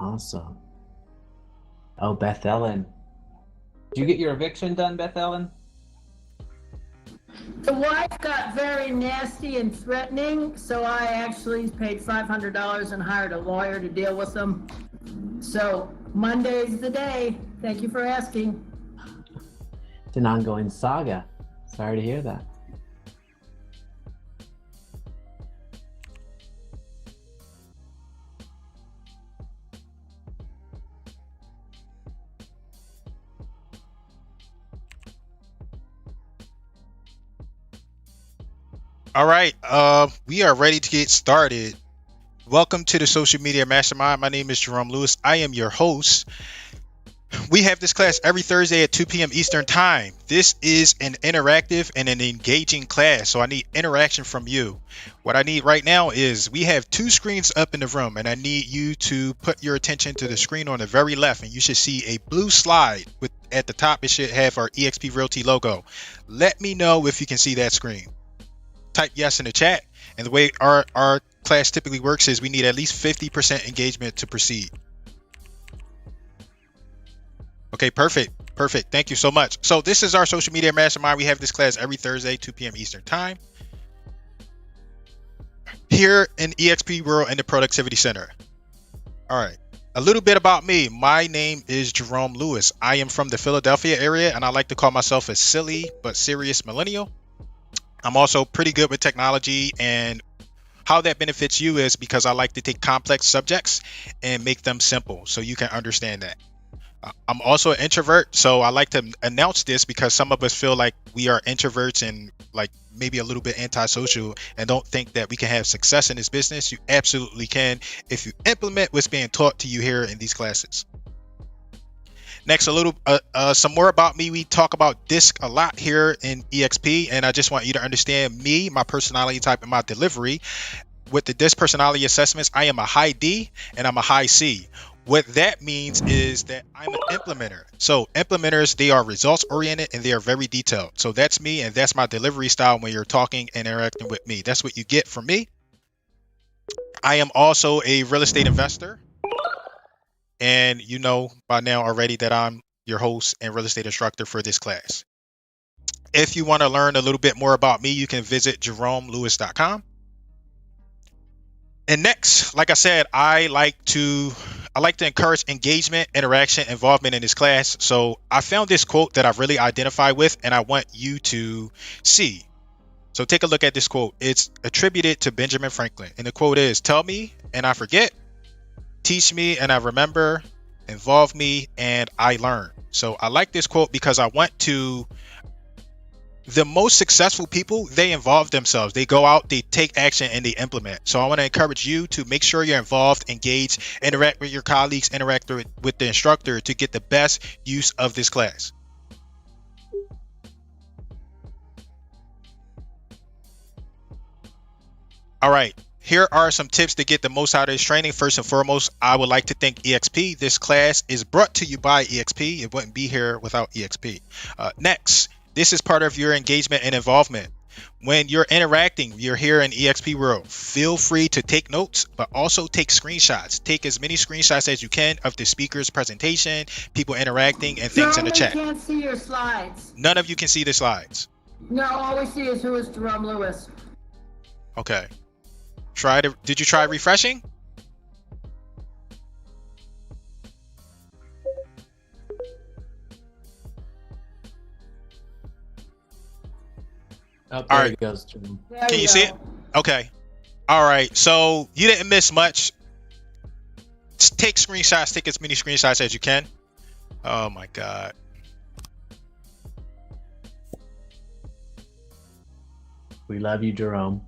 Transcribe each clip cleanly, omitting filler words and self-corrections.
Awesome. Oh, Beth Ellen. Did you get your eviction done, Beth Ellen? The wife got very nasty and threatening, so I actually paid $500 and hired a lawyer to deal with them. So Monday's the day. Thank you for asking. It's an ongoing saga. Sorry to hear that. All right, we are ready to get started. Welcome to the Social Media Mastermind. My name is Jerome Lewis. I am your host. We have this class every Thursday at 2 p.m. Eastern Time. This is an interactive and an engaging class, so I need interaction from you. What I need right now is we have two screens up in the room, and I need you to put your attention to the screen on the very left, and you should see a blue slide with at the top. It should have our eXp Realty logo. Let me know if you can see that screen. Type yes in the chat, and the way our class typically works is we need at least 50% engagement to proceed. Okay, perfect. Thank you so much. So this is our Social Media Mastermind. We have this class every Thursday, 2 p.m. Eastern Time, here in eXp World and the Productivity Center. All right, a little bit about me. My name is Jerome Lewis. I am from the Philadelphia area, and I like to call myself a silly but serious millennial. I'm also pretty good with technology, and how that benefits you is because I like to take complex subjects and make them simple so you can understand that. I'm also an introvert, so I like to announce this because some of us feel like we are introverts and like maybe a little bit antisocial and don't think that we can have success in this business. You absolutely can if you implement what's being taught to you here in these classes. Next, a little some more about me. We talk about DISC a lot here in eXp, and I just want you to understand me, my personality type, and my delivery. With the DISC personality assessments, I am a high D and I'm a high C. What that means is that I'm an implementer. So implementers, they are results oriented and they are very detailed. So that's me, and that's my delivery style when you're talking and interacting with me. That's what you get from me. I am also a real estate investor. And you know by now already that I'm your host and real estate instructor for this class. If you want to learn a little bit more about me, you can visit jeromelewis.com. And next, like I said, I like to encourage engagement, interaction, involvement in this class. So I found this quote that I really identify with, and I want you to see. So take a look at this quote. It's attributed to Benjamin Franklin. And the quote is, "Tell me and I forget. Teach me and I remember. Involve me and I learn." So I like this quote because I want to, the most successful people, they involve themselves. They go out, they take action, and they implement. So I want to encourage you to make sure you're involved, engaged, interact with your colleagues, interact with the instructor to get the best use of this class. All right. Here are some tips to get the most out of this training. First and foremost, I would like to thank eXp. This class is brought to you by eXp. It wouldn't be here without eXp. Next, this is part of your engagement and involvement. When you're interacting, you're here in eXp World. Feel free to take notes, but also take screenshots. Take as many screenshots as you can of the speaker's presentation, people interacting, and things in the chat. I can't see your slides. None of you can see the slides. No, all we see is who is Jerome Lewis. Okay. Did you try refreshing? Oh, All there right. it goes, Jerome. Can you see it? Okay. All right. So you didn't miss much. Just take screenshots. Take as many screenshots as you can. Oh my God. We love you, Jerome.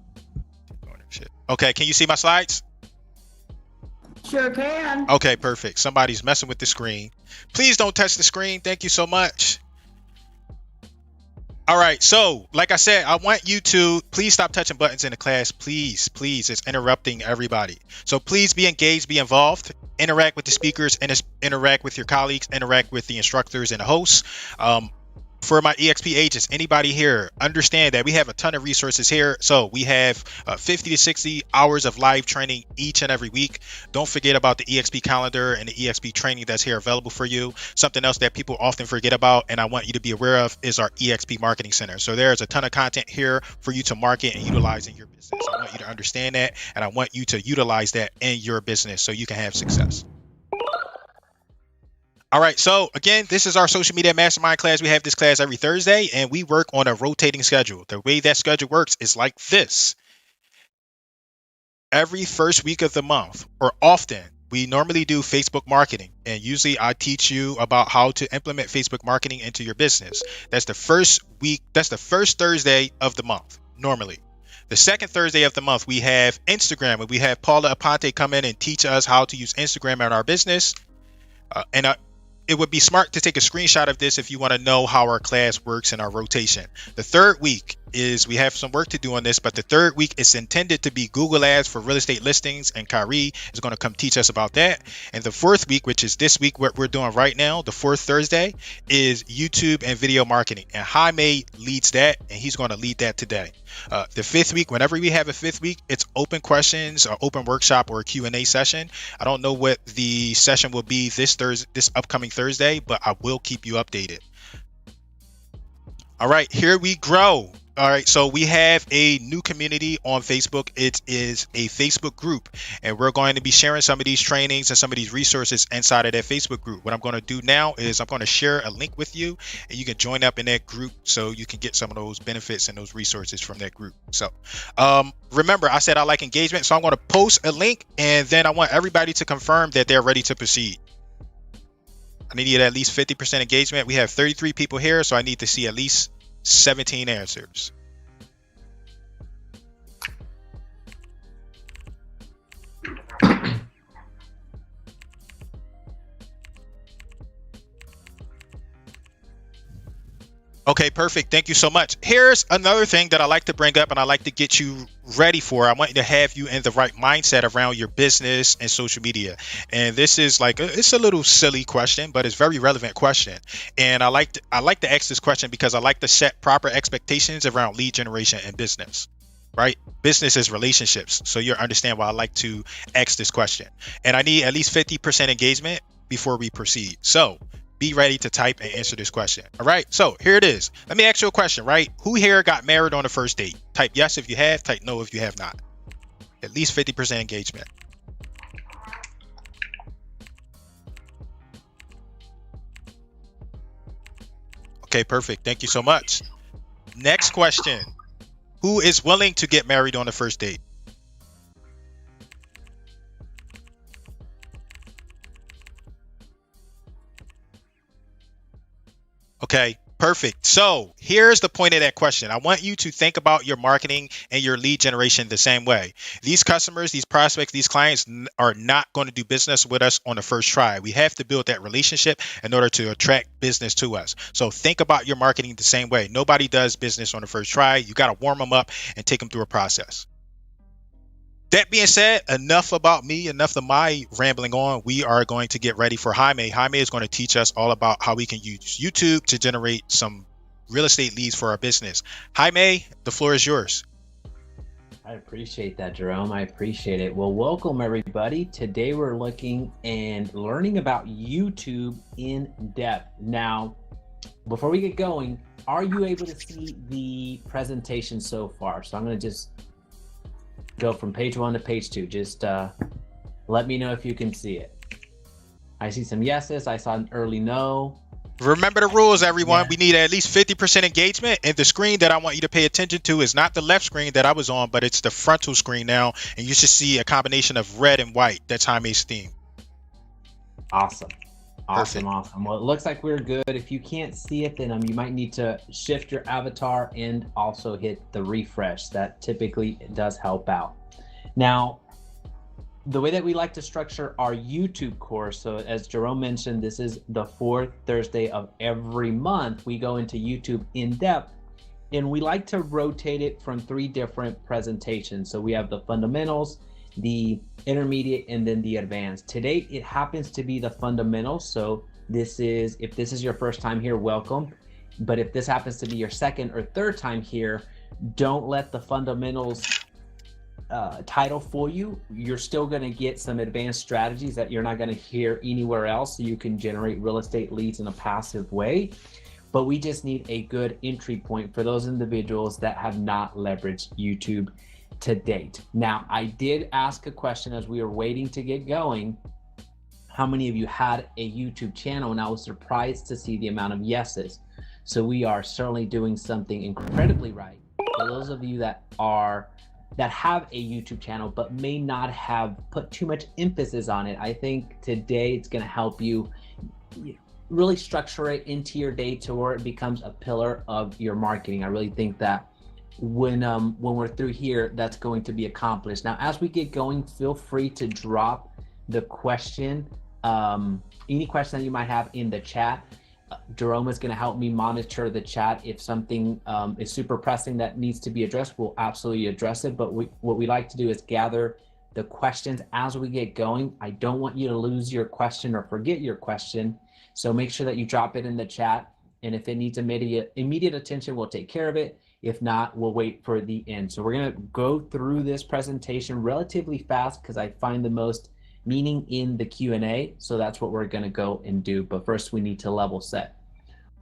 Okay. Can you see my slides? Sure can. Okay, perfect. Somebody's messing with the screen. Please don't touch the screen. Thank you so much. All right, so like I said, I want you to please stop touching buttons in the class. Please, it's interrupting everybody. So please be engaged, be involved, interact with the speakers, and interact with your colleagues, interact with the instructors and the hosts. For my EXP agents, anybody here, understand that we have a ton of resources here. So we have 50 to 60 hours of live training each and every week. Don't forget about the EXP calendar and the EXP training that's here available for you. Something else that people often forget about, and I want you to be aware of, is our EXP Marketing Center. So there's a ton of content here for you to market and utilize in your business. I want you to understand that, and I want you to utilize that in your business so you can have success. All right, so again, this is our social media mastermind class. We have this class every Thursday, and we work on a rotating schedule. The way that schedule works is like this. Every first week of the month, or often, we normally do Facebook marketing, and usually I teach you about how to implement Facebook marketing into your business. That's the first week, that's the first Thursday of the month, normally. The second Thursday of the month, we have Instagram, and we have Paula Aponte come in and teach us how to use Instagram in our business. It would be smart to take a screenshot of this if you want to know how our class works in our rotation. The third week is, we have some work to do on this, but the third week is intended to be Google Ads for real estate listings, and Kyrie is going to come teach us about that. And the fourth week, which is this week, what we're doing right now, the fourth Thursday, is YouTube and video marketing. And Jaime leads that, and he's going to lead that today. The fifth week, whenever we have a fifth week, it's open questions, or open workshop, or a Q&A session. I don't know what the session will be this upcoming Thursday, but I will keep you updated. All right, here we grow. All right, so we have a new community on Facebook. It is a Facebook group, and we're going to be sharing some of these trainings and some of these resources inside of that Facebook group. What I'm going to do now is I'm going to share a link with you, and you can join up in that group so you can get some of those benefits and those resources from that group. So remember, I said I like engagement, so I'm going to post a link, and then I want everybody to confirm that they're ready to proceed. I need at least 50% engagement. We have 33 people here, so I need to see at least 17 answers. Okay, perfect. Thank you so much. Here's another thing that I like to bring up and I like to get you ready for. I want you to have you in the right mindset around your business and social media. And this is like, it's a little silly question, but it's a very relevant question. And I like to ask this question because I like to set proper expectations around lead generation and business, right? Business is relationships. So you understand why I like to ask this question. And I need at least 50% engagement before we proceed. So be ready to type and answer this question. All right, so here it is. Let me ask you a question, right? Who here got married on the first date? Type yes if you have, type no if you have not. At least 50% engagement. Okay, perfect. Thank you so much. Next question. Who is willing to get married on the first date? Okay, perfect. So here's the point of that question. I want you to think about your marketing and your lead generation the same way. These customers, these prospects, these clients are not going to do business with us on the first try. We have to build that relationship in order to attract business to us. So think about your marketing the same way. Nobody does business on the first try. You got to warm them up and take them through a process. That being said, enough about me, enough of my rambling on. We are going to get ready for Jaime. Jaime is going to teach us all about how we can use YouTube to generate some real estate leads for our business. Jaime, the floor is yours. I appreciate that, Jerome. I appreciate it. Well, welcome everybody. Today we're looking and learning about YouTube in depth. Now, before we get going, are you able to see the presentation so far? So I'm going to just go from page 1 to page 2. Just let me know if you can see it. I see some yeses. I saw an early no. Remember the rules, everyone. Yeah. We need at least 50% engagement. And the screen that I want you to pay attention to is not the left screen that I was on, but it's the frontal screen now. And you should see a combination of red and white. That's Jaime's theme. Awesome. Perfect. Awesome. Well, it looks like we're good. If you can't see it, then you might need to shift your avatar and also hit the refresh. That typically does help out. Now, the way that we like to structure our YouTube course, so as Jerome mentioned, this is the fourth Thursday of every month. We go into YouTube in depth, and we like to rotate it from 3 different presentations. So we have the fundamentals, the intermediate, and then the advanced. Today it happens to be the fundamentals. So if this is your first time here, welcome. But if this happens to be your second or third time here, don't let the fundamentals title fool you. You're still going to get some advanced strategies that you're not going to hear anywhere else, so you can generate real estate leads in a passive way. But we just need a good entry point for those individuals that have not leveraged YouTube to date. Now, I did ask a question as we were waiting to get going. How many of you had a YouTube channel? And I was surprised to see the amount of yeses. So we are certainly doing something incredibly right. For those of you that have a YouTube channel but may not have put too much emphasis on it, I think today it's going to help you really structure it into your day to where it becomes a pillar of your marketing. I really think that when we're through here, that's going to be accomplished. Now, as we get going, feel free to drop the question, any question that you might have in the chat. Jerome is going to help me monitor the chat. If something is super pressing that needs to be addressed, we'll absolutely address it. But what we like to do is gather the questions as we get going. I don't want you to lose your question or forget your question. So make sure that you drop it in the chat. And if it needs immediate attention, we'll take care of it. If not, we'll wait for the end. So we're going to go through this presentation relatively fast because I find the most meaning in the Q&A. So that's what we're going to go and do. But first, we need to level set.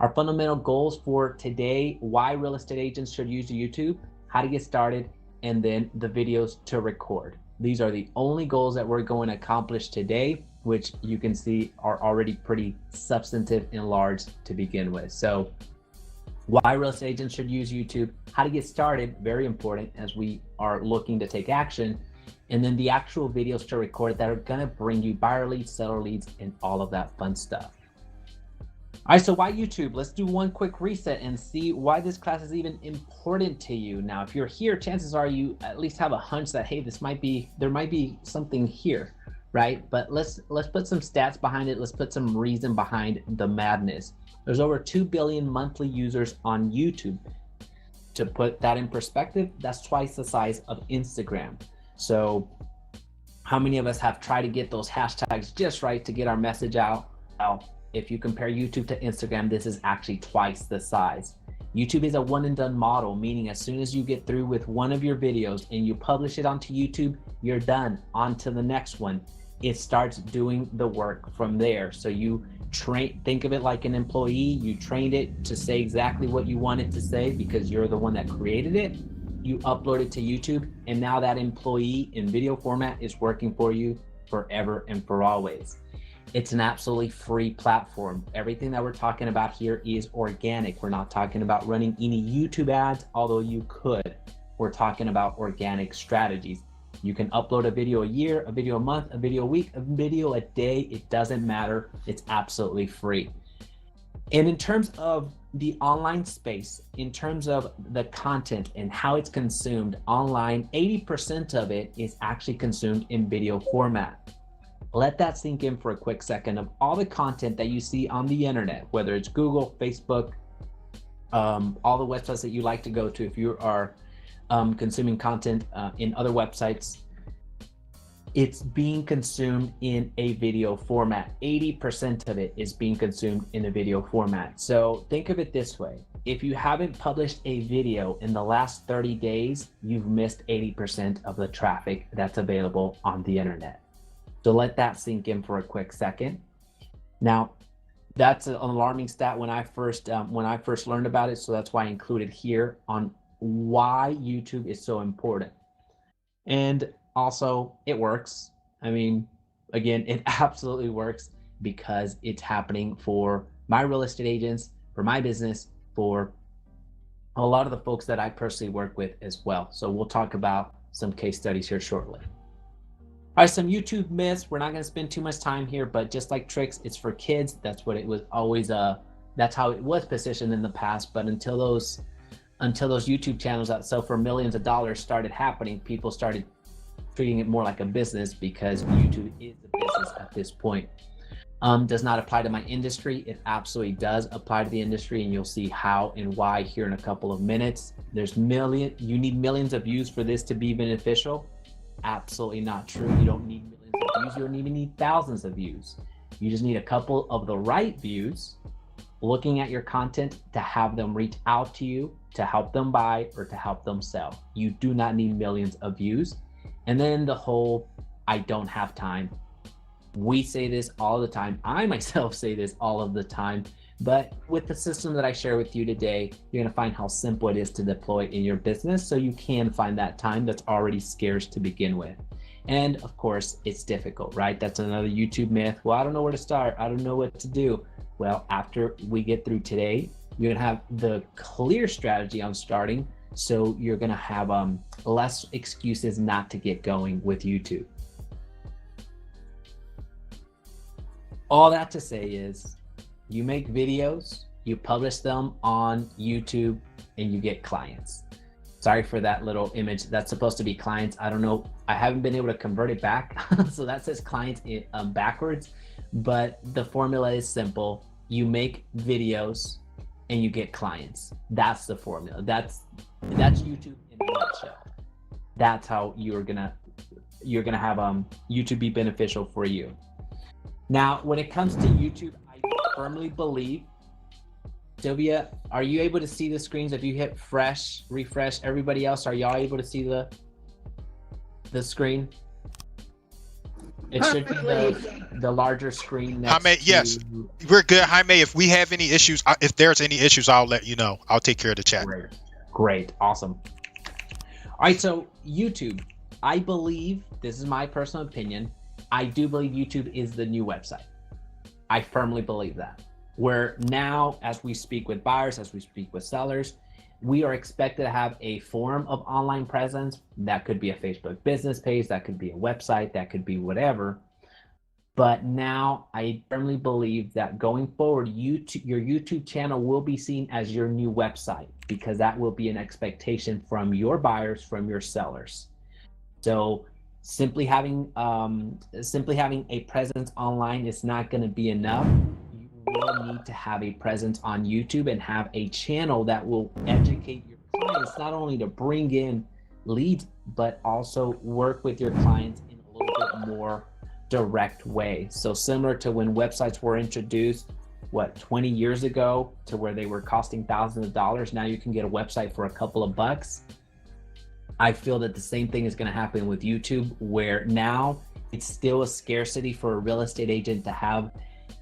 Our fundamental goals for today: why real estate agents should use YouTube, how to get started, and then the videos to record. These are the only goals that we're going to accomplish today, which you can see are already pretty substantive and large to begin with. So why real estate agents should use YouTube, how to get started, very important as we are looking to take action, and then the actual videos to record that are going to bring you buyer leads, seller leads, and all of that fun stuff. All right, so why YouTube? Let's do one quick reset and see why this class is even important to you. Now, if you're here, chances are you at least have a hunch that, hey, there might be something here, right? But let's put some stats behind it. Let's put some reason behind the madness. There's over 2 billion monthly users on YouTube. To put that in perspective, that's twice the size of Instagram. So how many of us have tried to get those hashtags just right to get our message out? Well, if you compare YouTube to Instagram, this is actually twice the size. YouTube is a one and done model, meaning as soon as you get through with one of your videos and you publish it onto YouTube, you're done. On to the next one. It starts doing the work from there. So you think of it like an employee. You trained it to say exactly what you want it to say because you're the one that created it. You upload it to YouTube, and now that employee in video format is working for you forever and for always. It's an absolutely free platform. Everything that we're talking about here is organic. We're not talking about running any YouTube ads, although you could. We're talking about organic strategies. You can upload a video a year, a video a month, a video a week, a video a day. It doesn't matter. It's absolutely free. And in terms of the online space, in terms of the content and how it's consumed online, 80% of it is actually consumed in video format. Let that sink in for a quick second. Of all the content that you see on the internet, whether it's Google, Facebook, all the websites that you like to go to, if you are consuming content in other websites, it's being consumed in a video format. 80% of it is being consumed in a video format. So think of it this way. If you haven't published a video in the last 30 days, you've missed 80% of the traffic that's available on the internet. So let that sink in for a quick second. Now, that's an alarming stat when I first learned about it. So that's why I included here on why YouTube is so important. And also, it works. I mean, again, it absolutely works because it's happening for my real estate agents, for my business, for a lot of the folks that I personally work with as well. So we'll talk about some case studies here shortly. All right, some YouTube myths. We're not going to spend too much time here, but just like tricks, it's for kids. That's what it was always. That's how it was positioned in the past. But until those YouTube channels that sell for millions of dollars started happening, people started treating it more like a business because YouTube is a business at this point. Does not apply to my industry. It absolutely does apply to the industry, and you'll see how and why here in a couple of minutes. You need millions of views for this to be beneficial. Absolutely not true. You don't need millions of views. You don't even need thousands of views. You just need a couple of the right views looking at your content to have them reach out to you to help them buy or to help them sell. You do not need millions of views. And then the whole, I don't have time. We say this all the time. I myself say this all of the time. But with the system that I share with you today, you're going to find how simple it is to deploy in your business so you can find that time that's already scarce to begin with. And of course, it's difficult, right? That's another YouTube myth. Well, I don't know where to start. I don't know what to do. Well, after we get through today, you're going to have the clear strategy on starting. So you're going to have less excuses not to get going with YouTube. All that to say is, you make videos, you publish them on YouTube, and you get clients. Sorry for that little image. That's supposed to be clients. I don't know. I haven't been able to convert it back. So that says clients backwards, but the formula is simple. You make videos and you get clients. That's the formula. That's YouTube in a nutshell. That's how you're gonna have YouTube be beneficial for you. Now, when it comes to YouTube, I firmly believe, Sylvia, are you able to see the screens? If you hit refresh, everybody else, are y'all able to see the screen? It should be the larger screen next Jaime, yes, we're good. Jaime, if we have any issues, if there's any issues, I'll let you know. I'll take care of the chat. Great, awesome. All right, so YouTube, I believe, this is my personal opinion, I do believe YouTube is the new website. I firmly believe that. Where now, as we speak with buyers, as we speak with sellers, we are expected to have a form of online presence. That could be a Facebook business page, that could be a website, that could be whatever. But now I firmly believe that going forward, your YouTube channel will be seen as your new website, because that will be an expectation from your buyers, from your sellers. So simply having a presence online is not going to be enough. You will need to have a presence on YouTube and have a channel that will educate your clients, not only to bring in leads, but also work with your clients in a little bit more direct way. So similar to when websites were introduced, 20 years ago, to where they were costing thousands of dollars. Now you can get a website for a couple of bucks. I feel that the same thing is going to happen with YouTube, where now it's still a scarcity for a real estate agent to have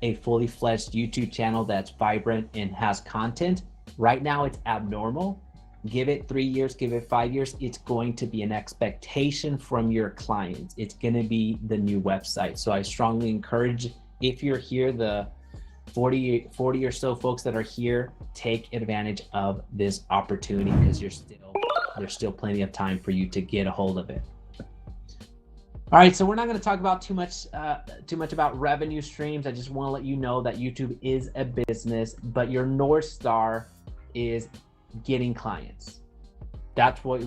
a fully fledged YouTube channel that's vibrant and has content. Right now it's abnormal. Give it 3 years, give it 5 years. It's going to be an expectation from your clients. It's going to be the new website. So I strongly encourage, if you're here, the 40 or so folks that are here, take advantage of this opportunity, because there's still plenty of time for you to get a hold of it. All right, so we're not going to talk about too much about revenue streams. I just want to let you know that YouTube is a business, but your North Star is getting clients. That's what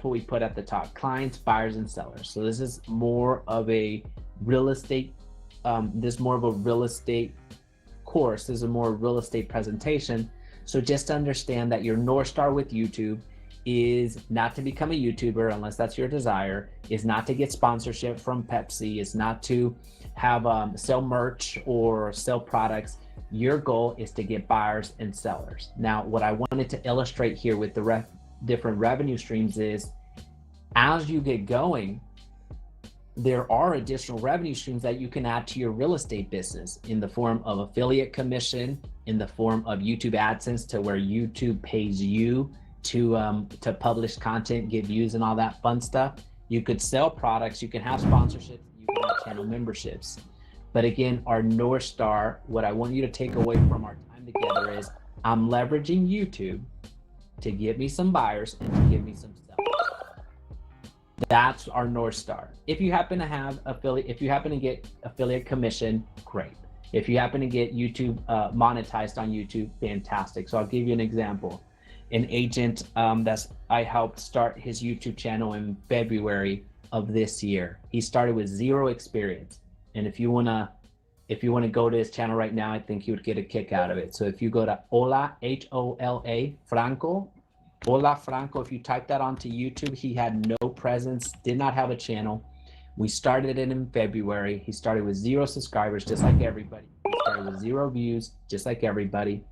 we put at the top: clients, buyers, and sellers. So this is more of a real estate. This is more of a real estate course. This is a more real estate presentation. So just understand that your North Star with YouTube is not to become a YouTuber, unless that's your desire, is not to get sponsorship from Pepsi, is not to have sell merch or sell products. Your goal is to get buyers and sellers. Now, what I wanted to illustrate here with the different revenue streams is, as you get going, there are additional revenue streams that you can add to your real estate business in the form of affiliate commission, in the form of YouTube AdSense, to where YouTube pays you to publish content, get views, and all that fun stuff. You could sell products, you can have sponsorships, you can have channel memberships. But again, our North Star, what I want you to take away from our time together is, I'm leveraging YouTube to get me some buyers and to give me some sellers. That's our North Star. If you happen to have if you happen to get affiliate commission, great. If you happen to get YouTube monetized on YouTube, fantastic. So I'll give you an example. An agent I helped start his YouTube channel in February of this year. He started with 0 experience. And if you wanna go to his channel right now, I think you would get a kick out of it. So if you go to Hola, Hola Franco, Hola Franco, if you type that onto YouTube, he had no presence, did not have a channel. We started it in February. He started with 0 subscribers, just like everybody. He started with 0 views, just like everybody.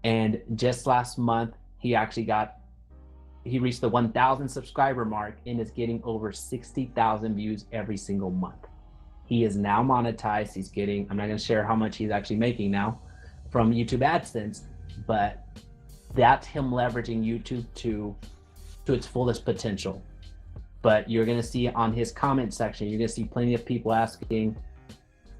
And just last month, he reached the 1,000 subscriber mark and is getting over 60,000 views every single month. He is now monetized. He's getting, I'm not going to share how much he's actually making now from YouTube AdSense, but that's him leveraging YouTube to its fullest potential. But you're going to see on his comment section, you're going to see plenty of people asking,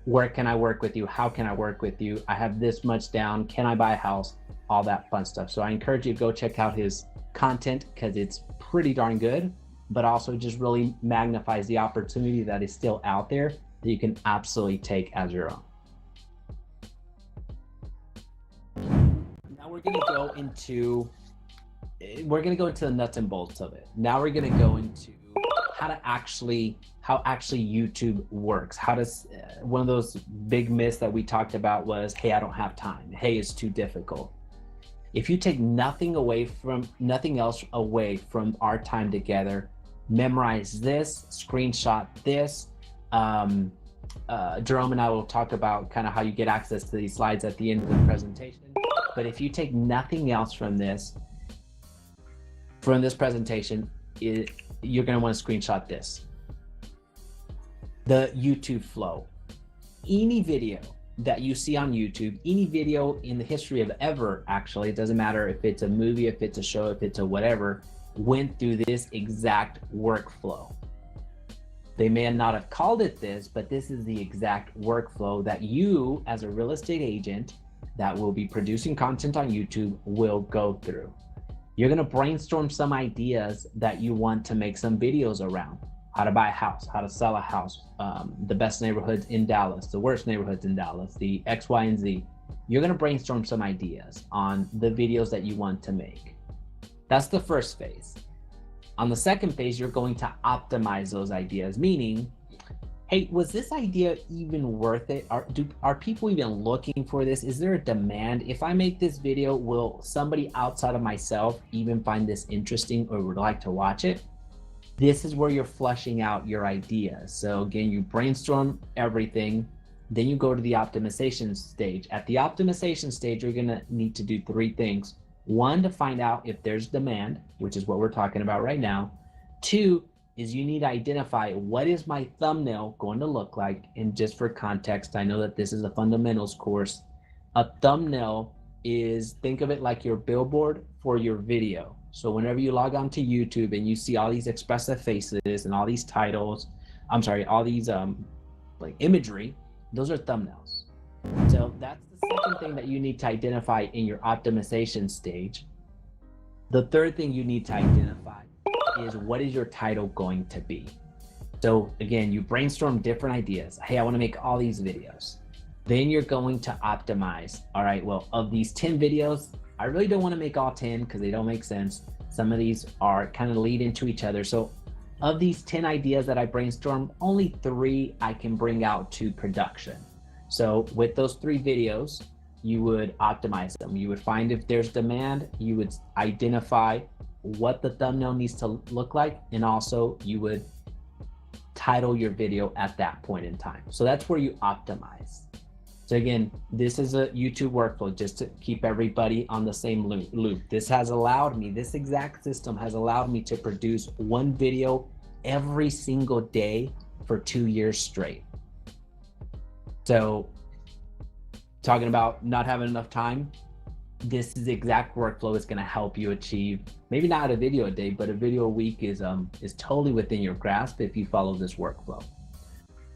where can I work with you? How can I work with you? I have this much down. Can I buy a house? All that fun stuff. So I encourage you to go check out his content because it's pretty darn good, but also just really magnifies the opportunity that is still out there that you can absolutely take as your own. Now we're going to go into the nuts and bolts of it. Now we're going to go into how actually YouTube works. How does one of those big myths that we talked about was, hey, I don't have time. Hey, it's too difficult. If you take nothing else away from our time together, memorize this, screenshot this. Jerome and I will talk about kind of how you get access to these slides at the end of the presentation. But if you take nothing else from this presentation, you're going to want to screenshot this. The YouTube flow. Any video that you see on YouTube, any video in the history of ever, actually, it doesn't matter if it's a movie, if it's a show, if it's a whatever, went through this exact workflow. They may not have called it this, but this is the exact workflow that you, as a real estate agent that will be producing content on YouTube, will go through. You're going to brainstorm some ideas that you want to make some videos around. How to buy a house, how to sell a house, the best neighborhoods in Dallas, the worst neighborhoods in Dallas, the X, Y, and Z. You're going to brainstorm some ideas on the videos that you want to make. That's the first phase. On the second phase, you're going to optimize those ideas, meaning, hey, was this idea even worth it? Are people even looking for this? Is there a demand? If I make this video, will somebody outside of myself even find this interesting or would like to watch it? This is where you're fleshing out your ideas. So again, you brainstorm everything, then you go to the optimization stage. At the optimization stage, you're gonna need to do three things. One, to find out if there's demand, which is what we're talking about right now. Two, is you need to identify what is my thumbnail going to look like. And just for context, I know that this is a fundamentals course. A thumbnail is, think of it like your billboard for your video. So whenever you log on to YouTube and you see all these expressive faces and all these titles, all these like imagery, those are thumbnails. So that's the second thing that you need to identify in your optimization stage. The third thing you need to identify is, what is your title going to be? So again, you brainstorm different ideas. Hey, I want to make all these videos. Then you're going to optimize. All right, well, of these 10 videos, I really don't want to make all 10 because they don't make sense. Some of these are kind of lead into each other. So of these 10 ideas that I brainstormed, only 3 I can bring out to production. So with those 3 videos, you would optimize them. You would find if there's demand, you would identify what the thumbnail needs to look like, and also you would title your video at that point in time. So that's where you optimize. So again, this is a YouTube workflow just to keep everybody on the same loop. This exact system has allowed me to produce 1 video every single day for 2 years straight. So talking about not having enough time, this is the exact workflow is going to help you achieve, maybe not a video a day, but a video a week is totally within your grasp if you follow this workflow.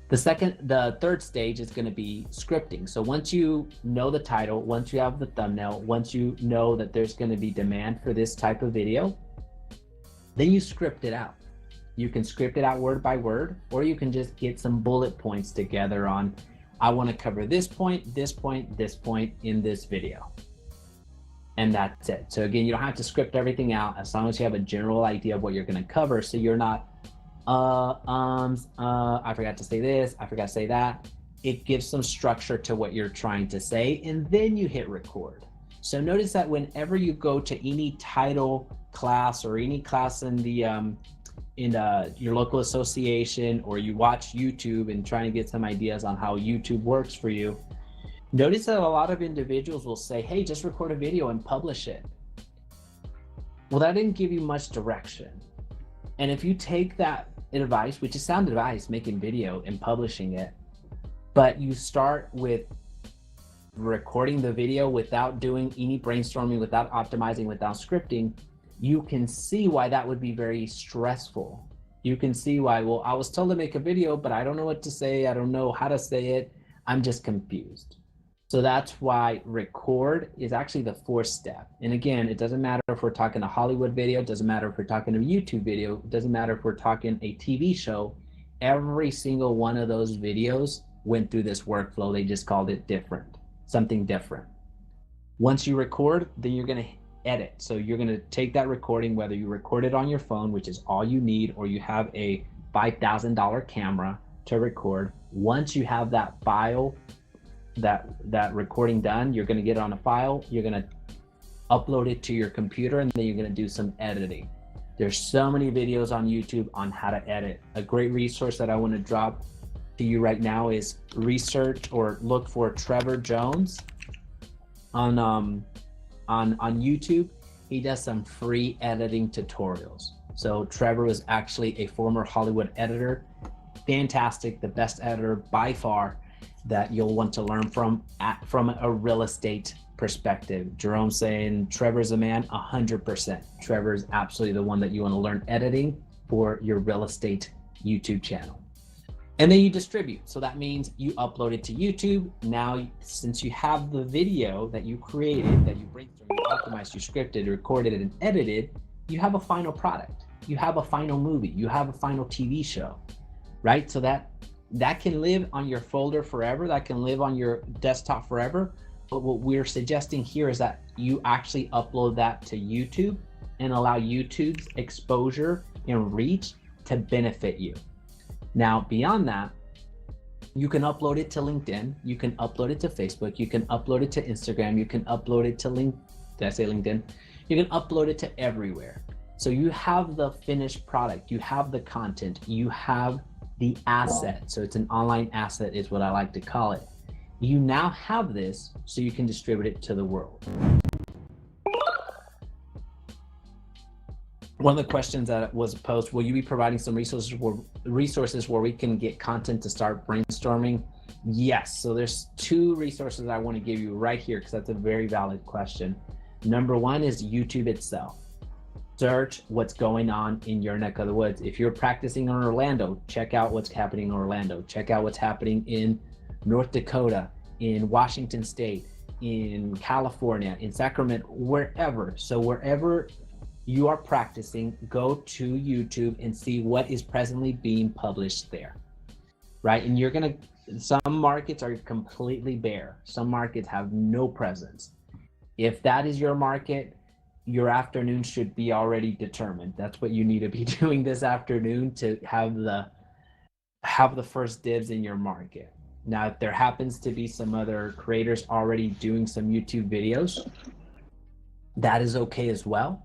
The third stage is going to be scripting. So once you know the title, once you have the thumbnail, once you know that there's going to be demand for this type of video, then you script it out. You can script it out word by word, or you can just get some bullet points together on, I want to cover this point, this point, this point in this video. And that's it. So again, you don't have to script everything out as long as you have a general idea of what you're going to cover. So you're not, I forgot to say this, I forgot to say that. It gives some structure to what you're trying to say, and then you hit record. So notice that whenever you go to any title class or any class in the your local association, or you watch YouTube and trying to get some ideas on how YouTube works for you, Notice that a lot of individuals will say, hey, just record a video and publish it. Well, that didn't give you much direction. And if you take that advice, which is sound advice, making video and publishing it, but you start with recording the video without doing any brainstorming, without optimizing, without scripting, you can see why that would be very stressful. You can see why, well, I was told to make a video, but I don't know what to say. I don't know how to say it. I'm just confused. So that's why record is actually the fourth step. And again, it doesn't matter if we're talking a Hollywood video, it doesn't matter if we're talking a YouTube video, it doesn't matter if we're talking a TV show. Every single one of those videos went through this workflow. They just called it different, something different. Once you record, then you're gonna edit. So you're gonna take that recording, whether you record it on your phone, which is all you need, or you have a $5,000 camera to record. Once you have that file, that recording done, you're going to get it on a file, you're going to upload it to your computer, and then you're going to do some editing. There's so many videos on YouTube on how to edit. A great resource that I want to drop to you right now is research or look for Trevor Jones on YouTube. He does some free editing tutorials. So Trevor was actually a former Hollywood editor, fantastic, the best editor by far that you'll want to learn from a real estate perspective. Jerome saying Trevor's a man, 100%. Trevor is absolutely the one that you want to learn editing for your real estate YouTube channel. And then you distribute. So that means you upload it to YouTube. Now, since you have the video that you created, that you brainstormed, you optimized, you scripted, recorded, and edited, you have a final product. You have a final movie. You have a final TV show, right? So that can live on your folder forever, that can live on your desktop forever. But what we're suggesting here is that you actually upload that to YouTube and allow YouTube's exposure and reach to benefit you. Now, beyond that, you can upload it to LinkedIn, you can upload it to Facebook, you can upload it to Instagram, you can upload it to LinkedIn? You can upload it to everywhere. So you have the finished product, you have the content, you have the asset. So it's an online asset is what I like to call it. You now have this so you can distribute it to the world. One of the questions that was posed, will you be providing some resources where we can get content to start brainstorming? Yes, so there's two resources I want to give you right here because that's a very valid question. Number one is YouTube itself. Search what's going on in your neck of the woods. If you're practicing in Orlando, check out what's happening in Orlando. Check out what's happening in North Dakota, in Washington State, in California, in Sacramento, wherever. So wherever you are practicing, go to YouTube and see what is presently being published there, right? And you're gonna, some markets are completely bare. Some markets have no presence. If that is your market, your afternoon should be already determined. That's what you need to be doing this afternoon to have the first dibs in your market. Now, if there happens to be some other creators already doing some YouTube videos, that is okay as well.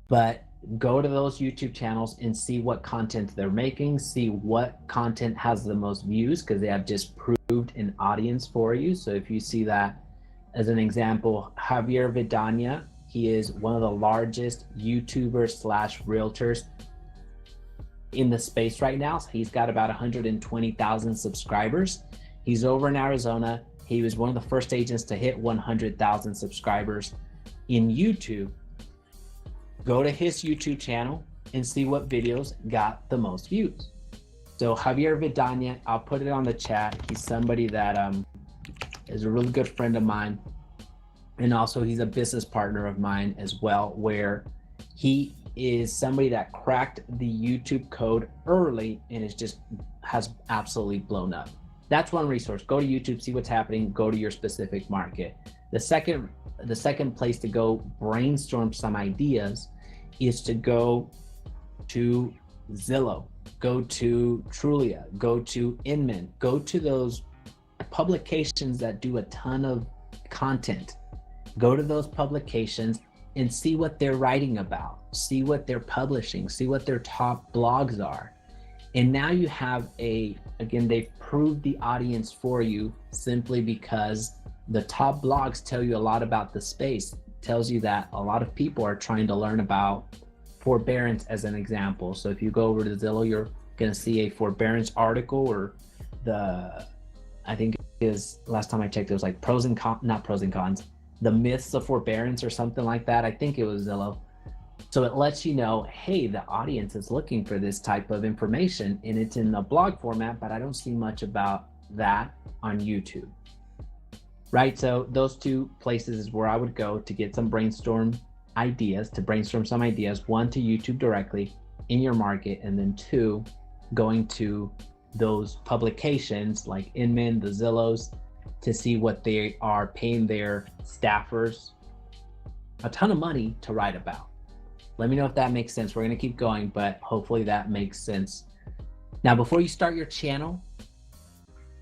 But go to those YouTube channels and see what content they're making, see what content has the most views, because they have just proved an audience for you. So if you see that, as an example, Javier Vidania, he is one of the largest YouTubers / realtors in the space right now. So he's got about 120,000 subscribers. He's over in Arizona. He was one of the first agents to hit 100,000 subscribers in YouTube. Go to his YouTube channel and see what videos got the most views. So Javier Vidania, I'll put it on the chat. He's somebody that is a really good friend of mine. And also he's a business partner of mine as well, where he is somebody that cracked the YouTube code early and has absolutely blown up. That's one resource. Go to YouTube, see what's happening, go to your specific market. The second place to go brainstorm some ideas is to go to Zillow, go to Trulia, go to Inman, go to those publications that do a ton of content. Go to those publications and see what they're writing about, see what they're publishing, see what their top blogs are. And now you have again, they've proved the audience for you simply because The top blogs tell you a lot about the space. Tells you that a lot of people are trying to learn about forbearance as an example. So if you go over to Zillow, you're going to see a forbearance article, or I think it is, last time I checked, it was like pros and cons, not pros and cons, the myths of forbearance or something like that. I think it was Zillow. So it lets you know, hey, the audience is looking for this type of information, and it's in the blog format, but I don't see much about that on YouTube. Right? So those two places is where I would go to get some brainstorm ideas, to brainstorm some ideas. One, to YouTube directly in your market, and then two, going to those publications like Inman, the Zillows, to see what they are paying their staffers a ton of money to write about. Let me know if that makes sense. We're going to keep going, but hopefully that makes sense. Now, before you start your channel,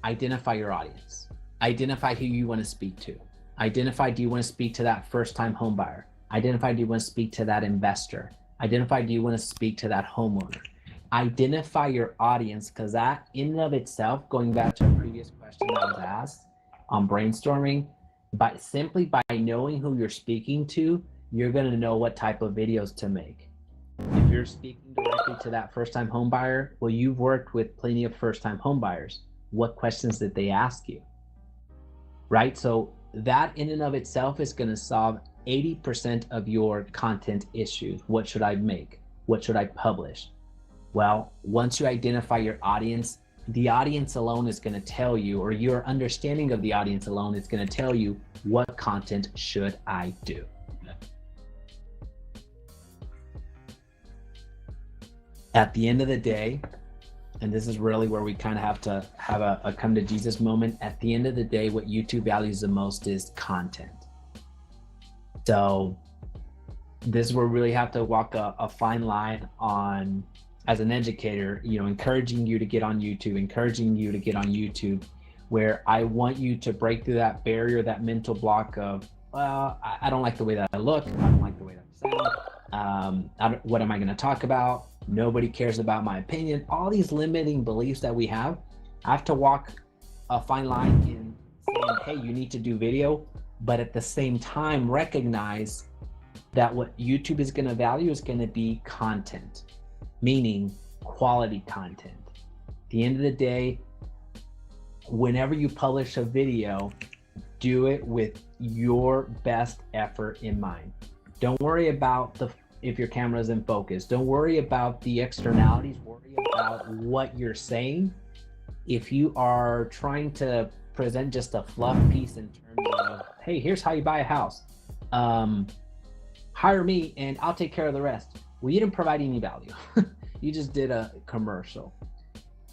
identify your audience. Identify who you want to speak to. Identify, do you want to speak to that first-time home buyer? Identify, do you want to speak to that investor? Identify, do you want to speak to that homeowner? Identify your audience, because that in and of itself, going back to a previous question that was asked on brainstorming, simply by knowing who you're speaking to, you're going to know what type of videos to make. If you're speaking directly to that first-time home buyer, well, you've worked with plenty of first-time home buyers. What questions did they ask you? Right? So that in and of itself is going to solve 80% of your content issues. What should I make? What should I publish? Well, once you identify your audience, the audience alone is going to tell you, or your understanding of the audience alone is going to tell you, what content should I do? At the end of the day, and this is really where we kind of have to have a come to Jesus moment. At the end of the day, what YouTube values the most is content. So this is where we really have to walk a fine line on, as an educator, encouraging you to get on YouTube, where I want you to break through that barrier, that mental block of, well, I don't like the way that I look. I don't like the way that I sound. What am I going to talk about? Nobody cares about my opinion. All these limiting beliefs that we have, I have to walk a fine line in saying, hey, you need to do video, but at the same time, recognize that what YouTube is going to value is going to be content, meaning quality content. At the end of the day, whenever you publish a video, do it with your best effort in mind. Don't worry about if your camera is in focus. Don't worry about the externalities. Worry about what you're saying. If you are trying to present just a fluff piece in terms of, hey, here's how you buy a house. Hire me and I'll take care of the rest. Well, you didn't provide any value. You just did a commercial.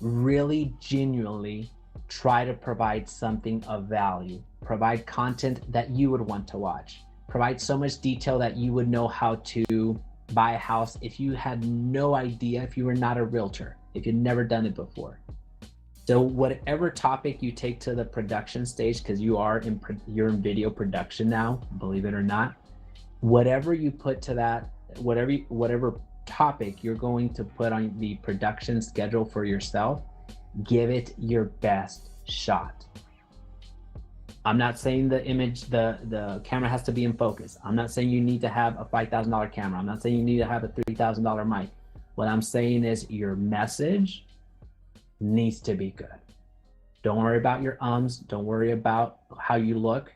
Really, genuinely try to provide something of value. Provide content that you would want to watch. Provide so much detail that you would know how to buy a house if you had no idea, if you were not a realtor, if you'd never done it before. So whatever topic you take to the production stage, because you're in video production now, believe it or not, whatever you put to that, whatever topic you're going to put on the production schedule for yourself, give it your best shot. I'm not saying the camera has to be in focus. I'm not saying you need to have a $5,000 camera. I'm not saying you need to have a $3,000 mic. What I'm saying is your message needs to be good. Don't worry about your ums. Don't worry about how you look.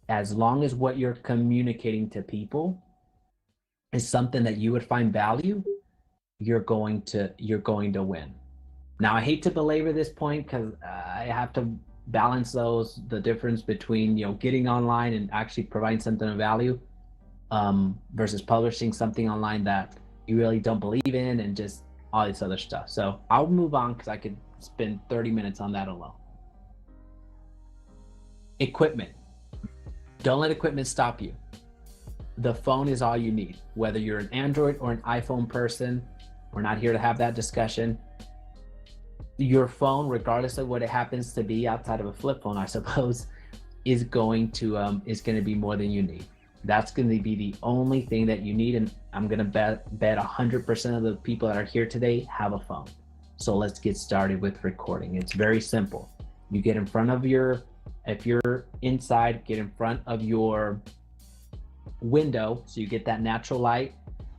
As long as what you're communicating to people is something that you would find value, you're going to win. Now, I hate to belabor this point because I have to balance the difference between getting online and actually providing something of value versus publishing something online that you really don't believe in and just all this other stuff. So I'll move on because I could spend 30 minutes on that alone. Equipment. Don't let equipment stop you. The phone is all you need. Whether you're an Android or an iPhone person, we're not here to have that discussion. Your phone, regardless of what it happens to be outside of a flip phone, I suppose, is going to be more than you need. That's going to be the only thing that you need. And I'm going to bet 100% of the people that are here today have a phone. So let's get started with recording. It's very simple. You get in front of If you're inside, get in front of your window so you get that natural light,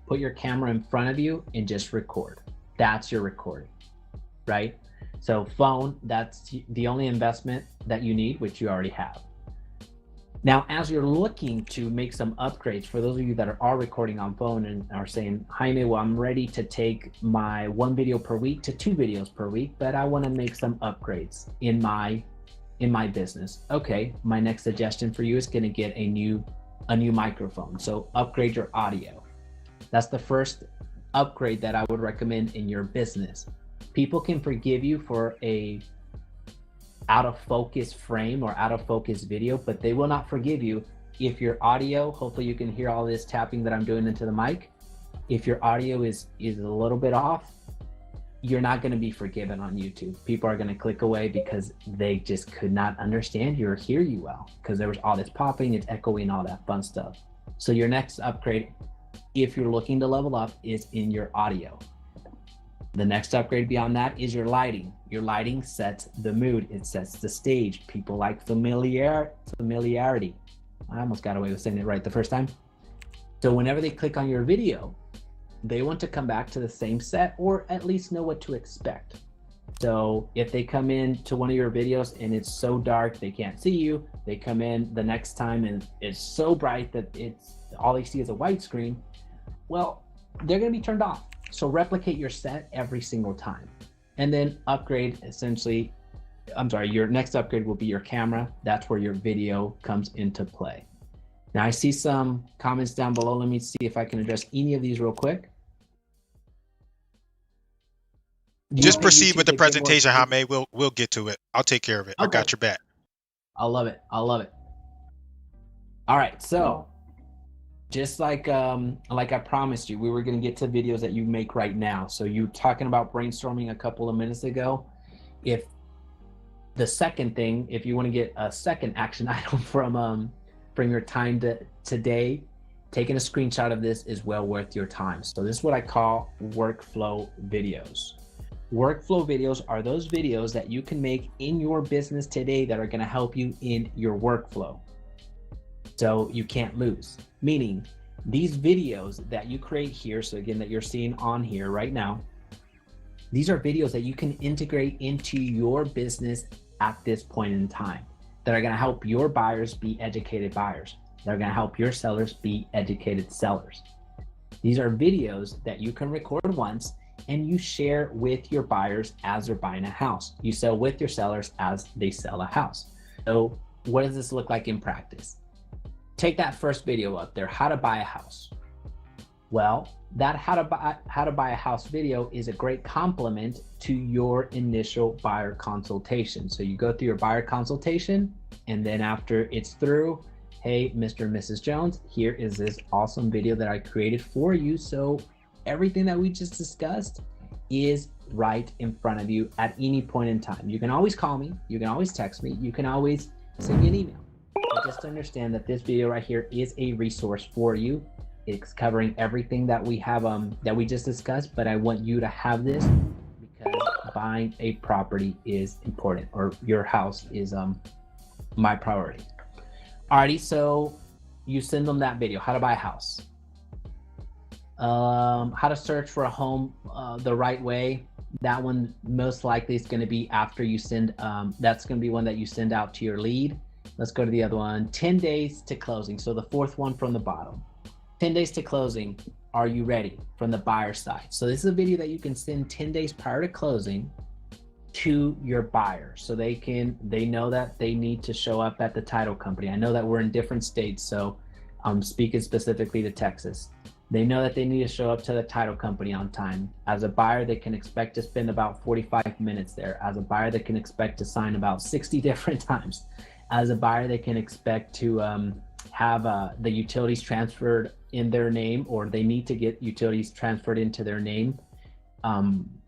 put your camera in front of you and just record. That's your recording, right? So phone, that's the only investment that you need, which you already have. Now, as you're looking to make some upgrades, for those of you that are recording on phone and are saying, Jaime, well, I'm ready to take my 1 video per week to 2 videos per week, but I want to make some upgrades in my business. Okay, my next suggestion for you is going to get a new microphone. So upgrade your audio. That's the first upgrade that I would recommend in your business. People can forgive you for a out of focus frame or out of focus video, but they will not forgive you if your audio, hopefully you can hear all this tapping that I'm doing into the mic. If your audio is a little bit off, you're not going to be forgiven on YouTube. People are going to click away because they just could not understand you or hear you well, because there was all this popping, it's echoing, all that fun stuff. So your next upgrade, if you're looking to level up, is in your audio. The next upgrade beyond that is your lighting. Your lighting sets the mood. It sets the stage. People like familiarity. I almost got away with saying it right the first time. So whenever they click on your video, they want to come back to the same set or at least know what to expect. So if they come in to one of your videos and it's so dark they can't see you, they come in the next time and it's so bright that it's all they see is a white screen, well, they're going to be turned off. So replicate your set every single time. And then upgrade, essentially, your next upgrade will be your camera. That's where your video comes into play. Now I see some comments down below. Let me see if I can address any of these real quick. Just proceed with the presentation, Jaime. We'll get to it. I'll take care of it. Okay. I got your back. I love it. I love it. All right, so just like I promised you, we were going to get to videos that you make right now. So you talking about brainstorming a couple of minutes ago. If the second thing, if you want to get a second action item from your time today, taking a screenshot of this is well worth your time. So this is what I call workflow videos. Workflow videos are those videos that you can make in your business today that are going to help you in your workflow. So you can't lose, meaning these videos that you create here, so again, that you're seeing on here right now, these are videos that you can integrate into your business at this point in time that are going to help your buyers be educated buyers. That are going to help your sellers be educated sellers. These are videos that you can record once and you share with your buyers as they're buying a house. You sell with your sellers as they sell a house. So what does this look like in practice? Take that first video up there, how to buy a house. Well, that how to buy a house video is a great complement to your initial buyer consultation. So you go through your buyer consultation, and then after it's through, hey, Mr. and Mrs. Jones, here is this awesome video that I created for you. So everything that we just discussed is right in front of you at any point in time. You can always call me, you can always text me, you can always send me an email. But just understand that this video right here is a resource for you. It's covering everything that we have that we just discussed, but I want you to have this because buying a property is important, or your house is my priority. Alrighty, so you send them that video, how to buy a house, how to search for a home the right way. That one most likely is going to be after you send, that's going to be one that you send out to your lead. Let's go to the other one, 10 days to closing. So the fourth one from the bottom, 10 days to closing. Are you ready from the buyer side? So this is a video that you can send 10 days prior to closing to your buyer. So they know that they need to show up at the title company. I know that we're in different states, so I'm speaking specifically to Texas. They know that they need to show up to the title company on time. As a buyer, they can expect to spend about 45 minutes there. As a buyer, they can expect to sign about 60 different times. As a buyer, they can expect to have the utilities transferred in their name, or they need to get utilities transferred into their name.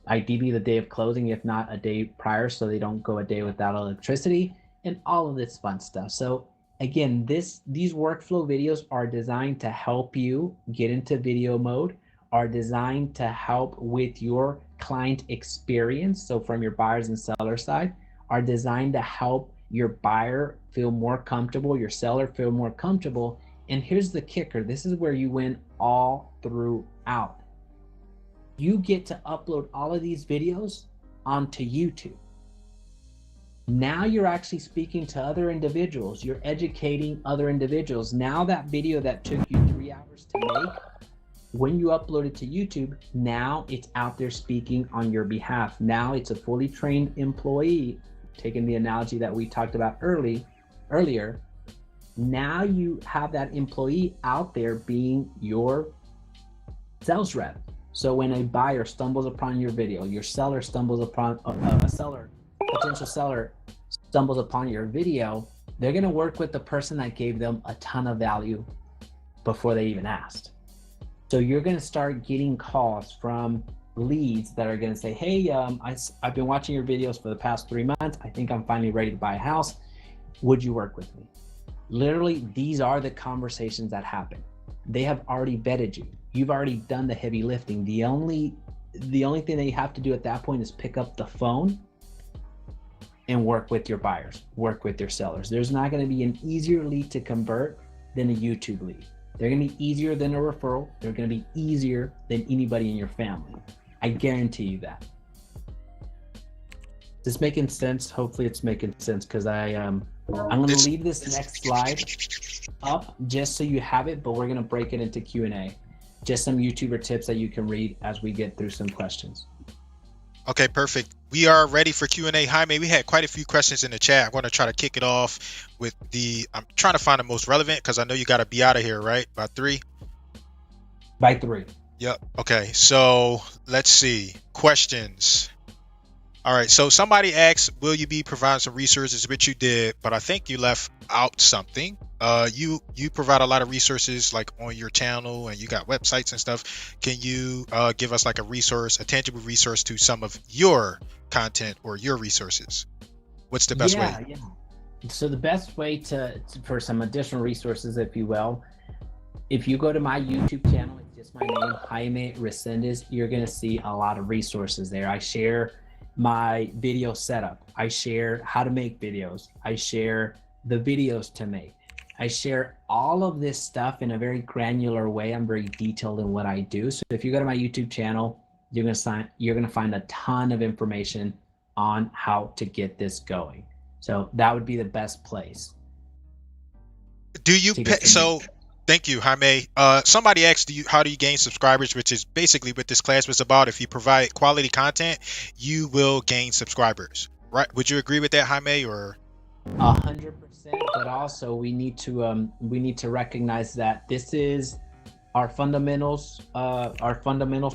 Ideally the day of closing, if not a day prior, so they don't go a day without electricity, and all of this fun stuff. So again, these workflow videos are designed to help you get into video mode, are designed to help with your client experience. So from your buyers and seller side, are designed to help your buyer feel more comfortable, your seller feel more comfortable. And here's the kicker. This is where you win all throughout. You get to upload all of these videos onto YouTube. Now you're actually speaking to other individuals. You're educating other individuals. Now that video that took you 3 hours to make, when you upload it to YouTube, now it's out there speaking on your behalf. Now it's a fully trained employee, taking the analogy that we talked about earlier. Now you have that employee out there being your sales rep. So when a buyer stumbles upon your video, your seller stumbles upon potential seller stumbles upon your video, they're going to work with the person that gave them a ton of value before they even asked. So you're going to start getting calls from leads that are going to say, hey, I've been watching your videos for the past 3 months. I think I'm finally ready to buy a house. Would you work with me? Literally, these are the conversations that happen. They have already vetted you. You've already done the heavy lifting. The only thing that you have to do at that point is pick up the phone and work with your buyers, work with your sellers. There's not going to be an easier lead to convert than a YouTube lead. They're going to be easier than a referral. They're going to be easier than anybody in your family. I guarantee you that. Is this making sense? Hopefully it's making sense, because I'm going to leave this next slide up just so you have it, but we're going to break it into Q&A. Just some YouTuber tips that you can read as we get through some questions. Okay, perfect. We are ready for Q&A. Jaime, we had quite a few questions in the chat. I'm going to try to kick it off with I'm trying to find the most relevant, because I know you got to be out of here, right? By 3? By 3. Yep. Okay, so let's see. Questions. All right, so somebody asked, will you be providing some resources, which you did, but I think you left out something. You provide a lot of resources like on your channel, and you got websites and stuff. Can you give us like a tangible resource to some of your content or your resources? What's the best way? Yeah. So the best way for some additional resources, if you will, if you go to my YouTube channel, it's just my name, Jaime Resendez, you're going to see a lot of resources there. I share my video setup. I share how to make videos. I share the videos to make. I share all of this stuff in a very granular way. I'm very detailed in what I do. So if you go to my YouTube channel, you're going to find a ton of information on how to get this going. So that would be the best place. Do you pay? So thank you, Jaime. Somebody asked, how do you gain subscribers, which is basically what this class was about. If you provide quality content, you will gain subscribers, right? Would you agree with that, Jaime? Or 100%, but also we need to recognize that this is our fundamentals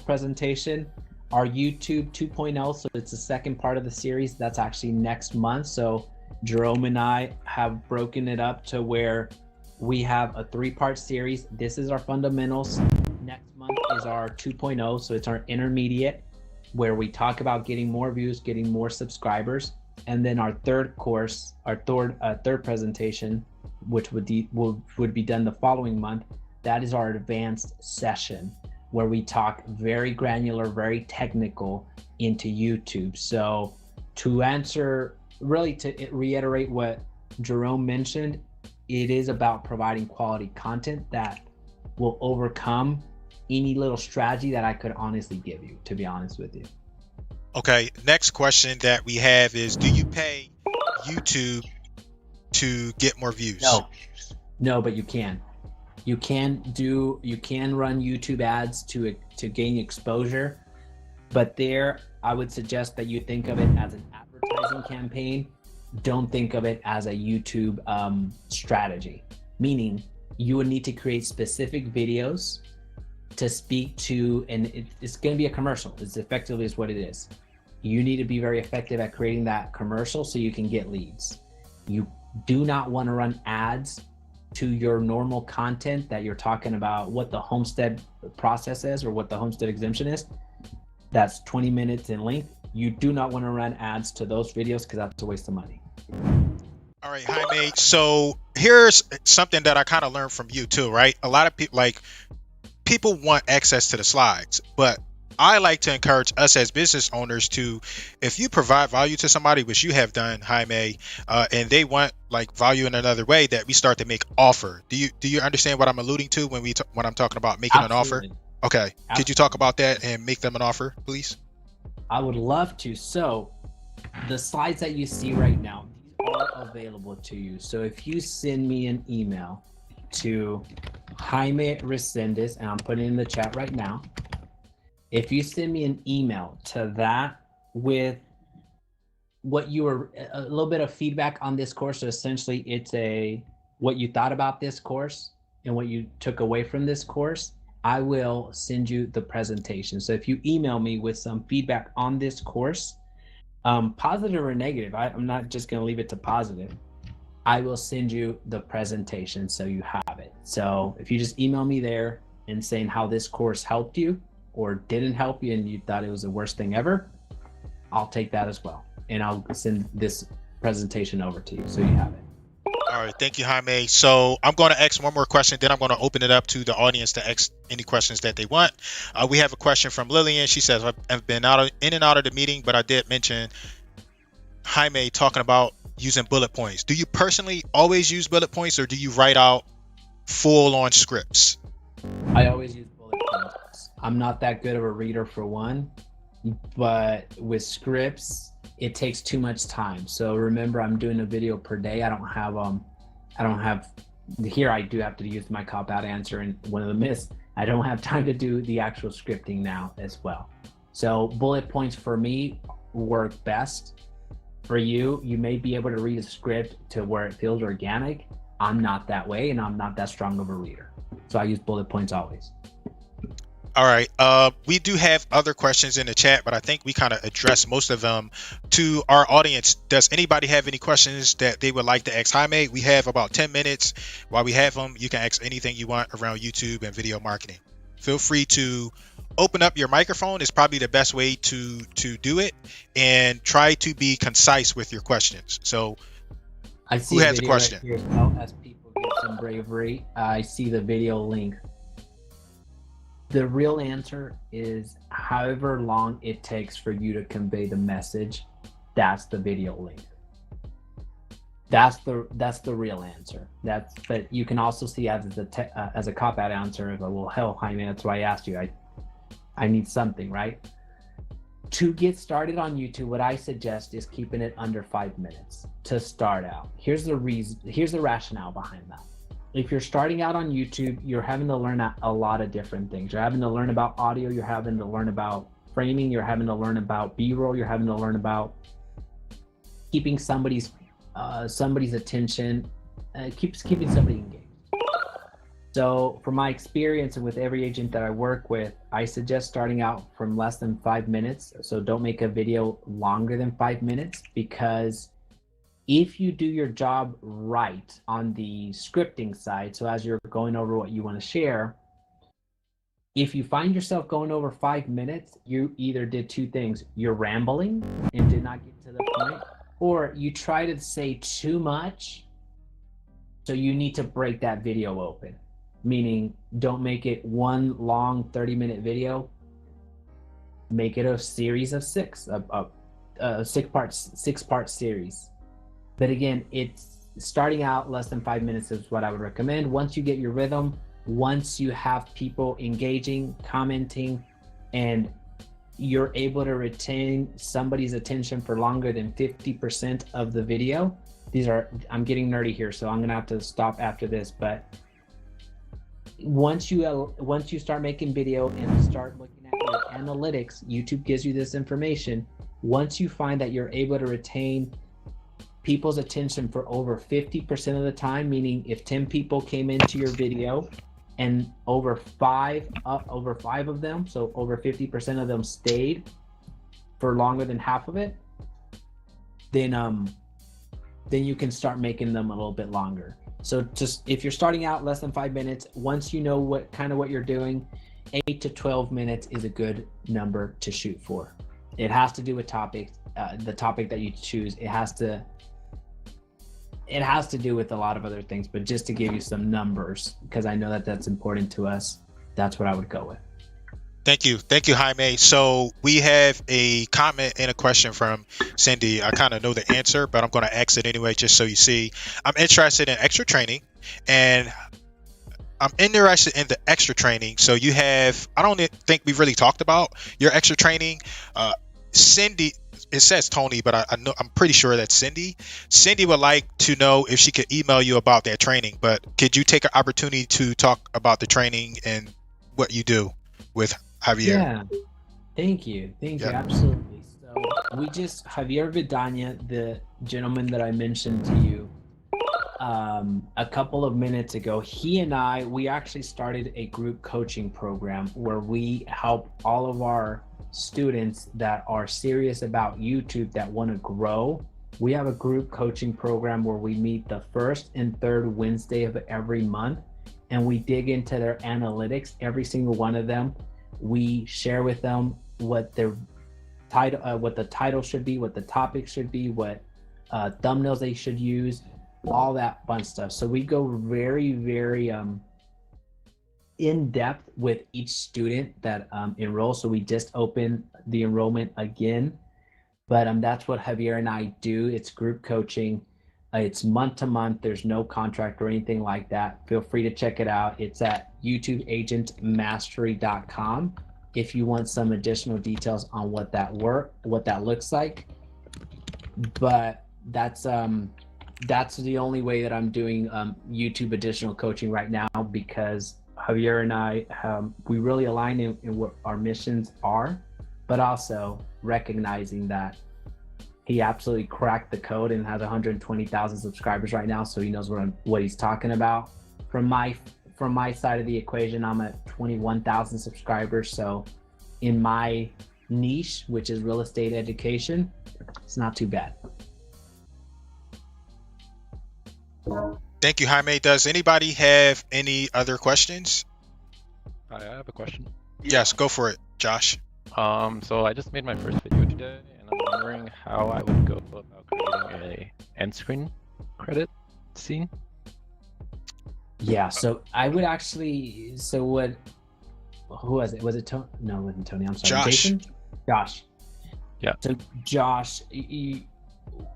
presentation, our YouTube 2.0. So it's the second part of the series. That's actually next month. So Jerome and I have broken it up to where we have a 3-part series. This is our fundamentals. Next month is our 2.0. So it's our intermediate, where we talk about getting more views, getting more subscribers. And then our third course, our third presentation, which would be done the following month, that is our advanced session, where we talk very granular, very technical into YouTube. So to reiterate what Jerome mentioned, it is about providing quality content that will overcome any little strategy that I could honestly give you, to be honest with you. Okay, next question that we have is, do you pay YouTube to get more views? No, but you can. You can run YouTube ads to gain exposure, but there I would suggest that you think of it as an advertising campaign. Don't think of it as a YouTube strategy, meaning you would need to create specific videos to speak to, and it's going to be a commercial. It's effectively is what it is. You need to be very effective at creating that commercial so you can get leads. You do not want to run ads to your normal content that you're talking about, what the homestead process is or what the homestead exemption is. That's 20 minutes in length. You do not want to run ads to those videos, because that's a waste of money. All right, Jaime. So here's something that I kind of learned from you too, right? A lot of people want access to the slides, but I like to encourage us as business owners to, if you provide value to somebody, which you have done, Jaime, and they want like value in another way, that we start to make offer. Do you understand what I'm alluding to when when I'm talking about making an offer? Absolutely. Okay. Could you talk about that and make them an offer, please? I would love to. So the slides that you see right now, these are available to you. So if you send me an email to Jaime Resendez, and I'm putting it in the chat right now. If you send me an email to that with what you were, a little bit of feedback on this course, so essentially it's what you thought about this course and what you took away from this course, I will send you the presentation. So if you email me with some feedback on this course, positive or negative, I'm not just going to leave it to positive. I will send you the presentation so you have it. So if you just email me there and saying how this course helped you or didn't help you and you thought it was the worst thing ever, I'll take that as well. And I'll send this presentation over to you so you have it. All right, thank you, Jaime. So I'm going to ask one more question, then I'm going to open it up to the audience to ask any questions that they want. We have a question from Lillian. She says, I've been in and out of the meeting, but I did mention Jaime talking about using bullet points. Do you personally always use bullet points, or do you write out full-on scripts? I always use bullet points. I'm not that good of a reader for one, but with scripts, it takes too much time. So remember, I'm doing a video per day. I don't have here. I do have to use my cop out answer and one of the myths. I don't have time to do the actual scripting now as well. So bullet points for me work best. For you, you may be able to read a script to where it feels organic. I'm not that way, and I'm not that strong of a reader. So I use bullet points always. All right. We do have other questions in the chat, but I think we kind of addressed most of them. To our audience, does anybody have any questions that they would like to ask Jaime? We have about 10 minutes. While we have them, you can ask anything you want around YouTube and video marketing. Feel free to open up your microphone. Is probably the best way to do it, and try to be concise with your questions. So I see who has a question? Right here, as people get some bravery, I see the video link. The real answer is however long it takes for you to convey the message, that's the video link. That's the real answer. But you can also see as a cop-out answer, well, hell, Jaime, that's why I asked you. I need something, right? To get started on YouTube, what I suggest is keeping it under 5 minutes to start out. Here's the rationale behind that. If you're starting out on YouTube, you're having to learn a lot of different things. You're having to learn about audio. You're having to learn about framing. You're having to learn about B-roll. You're having to learn about keeping somebody's attention, keeping somebody engaged. So from my experience and with every agent that I work with, I suggest starting out from less than 5 minutes. So don't make a video longer than 5 minutes, because if you do your job right on the scripting side, so as you're going over what you want to share, if you find yourself going over 5 minutes, you either did two things. You're rambling and did not get to the point, or you try to say too much. So you need to break that video open, meaning don't make it one long 30-minute video. Make it a series of six part series. But again, it's starting out less than 5 minutes is what I would recommend. Once you get your rhythm, once you have people engaging, commenting, and you're able to retain somebody's attention for longer than 50% of the video. I'm getting nerdy here, so I'm gonna have to stop after this, but once you start making video and start looking at your analytics, YouTube gives you this information. Once you find that you're able to retain people's attention for over 50% of the time, meaning if 10 people came into your video and over five of them, so over 50% of them stayed for longer than half of it, then you can start making them a little bit longer. So just if you're starting out less than 5 minutes, once you know what you're doing, 8 to 12 minutes is a good number to shoot for. It has to do with the topic that you choose. It has to do with a lot of other things, but just to give you some numbers, because I know that that's important to us, that's what I would go with. Thank you, Jaime. So we have a comment and a question from Cindy. I kind of know the answer, but I'm going to ask it anyway, just so you see. I'm interested in extra training, and I'm interested in the extra training. So you have, I don't think we've really talked about your extra training. Cindy, it says Tony, but I know, I'm pretty sure that's Cindy. Cindy would like to know if she could email you about that training, but could you take an opportunity to talk about the training and what you do with Javier? Yeah, thank you. Yeah. Absolutely. So Javier Vidania, the gentleman that I mentioned to you a couple of minutes ago, we actually started a group coaching program where we help all of our students that are serious about YouTube, that want to grow. We have a group coaching program where we meet the first and third Wednesday of every month, and we dig into their analytics, every single one of them. We share with them what their title, what the title should be, what the topic should be, what thumbnails they should use, all that fun stuff. So we go very, very in depth with each student that enrolls. So we just opened the enrollment again, but that's what Javier and I do. It's group coaching. It's month to month. There's no contract or anything like that. Feel free to check it out. It's at YouTubeAgentMastery.com if you want some additional details on what that looks like. But that's the only way that I'm doing YouTube additional coaching right now, because Javier and I, we really align in what our missions are, but also recognizing that he absolutely cracked the code and has 120,000 subscribers right now, so he knows what he's talking about. From my side of the equation, I'm at 21,000 subscribers, so in my niche, which is real estate education, it's not too bad. Thank you, Jaime. Does anybody have any other questions? I have a question. Yes, go for it, Josh. So I just made my first video today, and I'm wondering how I would go about creating a end screen credit scene. Yeah, so I would actually, who was it? Was it Tony? No, it wasn't Tony. I'm sorry. Josh. Jason? Josh. Yeah. So Josh,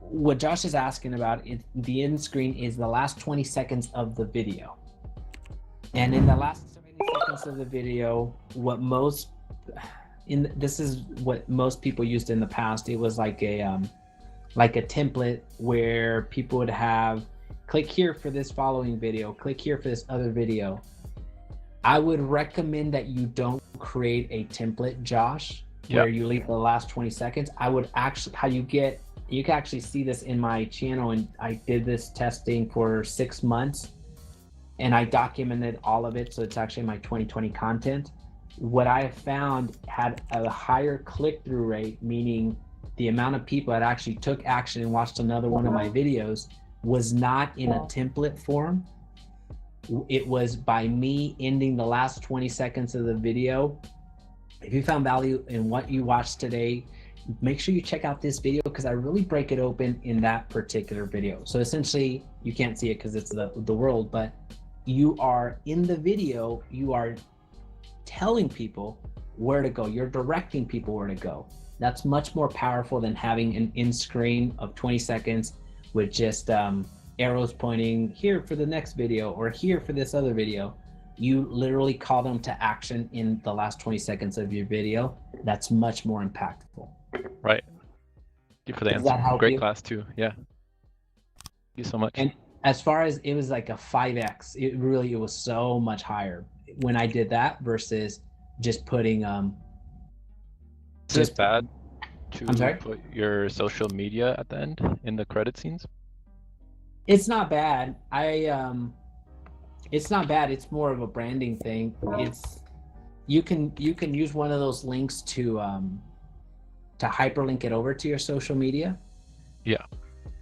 what Josh is asking about, the end screen is the last 20 seconds of the video. And in the last 20 seconds of the video, this is what most people used in the past. It was like a template where people would have, click here for this following video, click here for this other video. I would recommend that you don't create a template, Josh, where you leave the last 20 seconds. I would actually, you can actually see this in my channel, and I did this testing for 6 months and I documented all of it. So it's actually my 2020 content. What I have found had a higher click-through rate, meaning the amount of people that actually took action and watched another one of my videos was not in a template form. It was by me ending the last 20 seconds of the video. If you found value in what you watched today, make sure you check out this video, because I really break it open in that particular video. So essentially, you can't see it because it's the world, but you are in the video, you are telling people where to go. You're directing people where to go. That's much more powerful than having an end screen of 20 seconds with just arrows pointing here for the next video or here for this other video. You literally call them to action in the last 20 seconds of your video. That's much more impactful. Right. Thank you for the answer. Great class too. Yeah. Thank you so much. And as far as, it was like a 5x, it was so much higher when I did that versus just putting Is it bad to I'm sorry? put your social media at the end in the credit scenes? It's not bad. It's not bad. It's more of a branding thing. You can use one of those links to hyperlink it over to your social media. Yeah.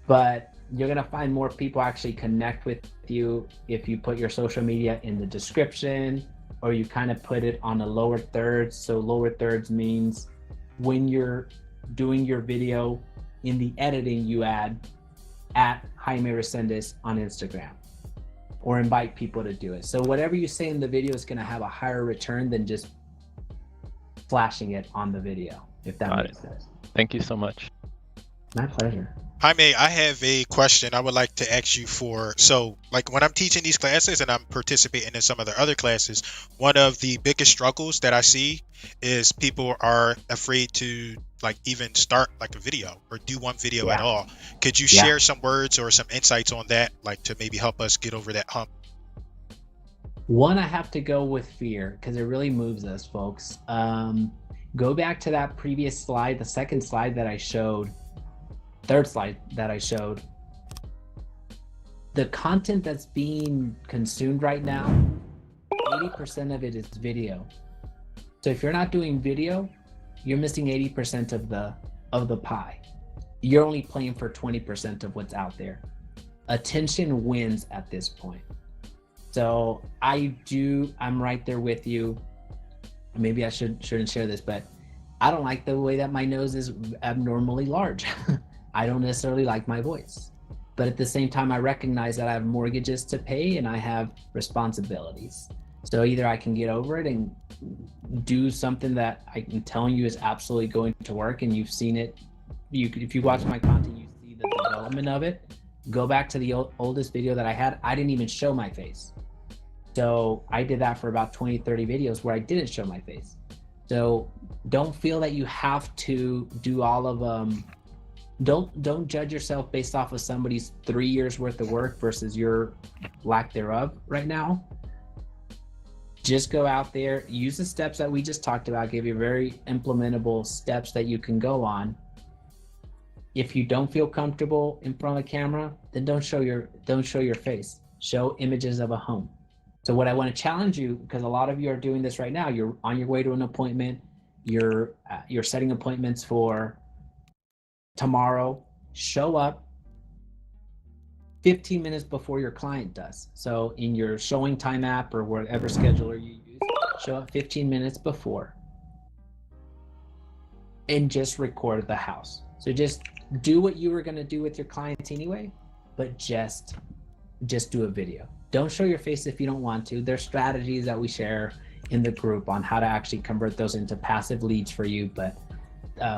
But you're gonna find more people actually connect with you if you put your social media in the description, or you kind of put it on the lower thirds. So lower thirds means when you're doing your video, in the editing, you add at Jaime Resendez on Instagram, or invite people to do it. So whatever you say in the video is going to have a higher return than just flashing it on the video, if that Got makes sense. Thank you so much. My pleasure. Jaime, I have a question I would like to ask you for. So, like when I'm teaching these classes and I'm participating in some of the other classes, one of the biggest struggles that I see is people are afraid to like even start like a video or do one video at all. Could you share some words or some insights on that, like to maybe help us get over that hump? One, I have to go with fear because it really moves us, folks. Go back to that previous slide, the second slide that I showed, third slide that I showed. The content that's being consumed right now, 80% of it is video. So if you're not doing video, you're missing 80% of the pie. You're only playing for 20% of what's out there. Attention wins at this point. So I'm right there with you. Maybe I shouldn't share this, but I don't like the way that my nose is abnormally large. I don't necessarily like my voice. But at the same time, I recognize that I have mortgages to pay and I have responsibilities. So either I can get over it and do something that I'm telling you is absolutely going to work, and you've seen it. If you watch my content, you see the development of it. Go back to the oldest video that I had. I didn't even show my face. So I did that for about 20, 30 videos where I didn't show my face. So don't feel that you have to do all of them. Don't judge yourself based off of somebody's 3 years worth of work versus your lack thereof right now. Just go out there, use the steps that we just talked about, give you very implementable steps that you can go on. If you don't feel comfortable in front of the camera, then don't show your face. Show images of a home. So what I want to challenge you, because a lot of you are doing this right now, you're on your way to an appointment, you're setting appointments for tomorrow. Show up 15 minutes before your client does. So in your showing time app or whatever scheduler you use, show up 15 minutes before and just record the house. So just do what you were going to do with your clients anyway, but just do a video. Don't show your face if you don't want to. There's strategies that we share in the group on how to actually convert those into passive leads for you, but